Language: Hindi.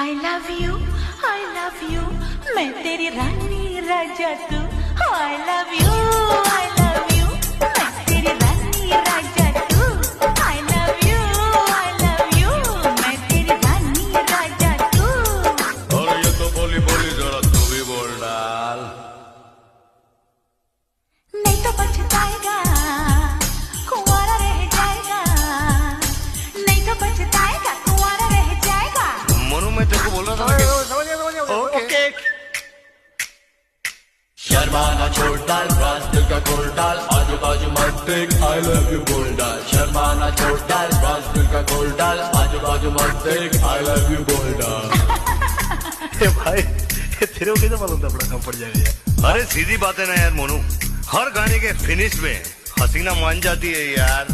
I love you, मैं तेरी रानी राजा तू। I love you, मैं तेरी रानी राजा तू। I love you, मैं तेरी रानी राजा तू। और ये तो बोली बोली जरा तू भी बोल डाल। नहीं तो पछताएगा, कुंवारा रह जाएगा। नहीं तो पछताएगा, कुंवारा रह जाएगा। मनु मैं तेरे को बोल रहा था ओके। शर्माना छोड़ डाल, ब्रास दिल का गोल डाल, आजू बाजू मत देख, आई लव यू बोल डाल। शर्माना छोड़ डाल, ब्रास दिल का गोल डाल, आजू बाजू मत देख, आई लव यू बोल डाल। भाई तेरे को कैसे मालूम था अपना काम पड़ जाएगा यार? अरे सीधी बात है ना यार मोनू, हर गाने के फिनिश में हसीना मान जाती है यार।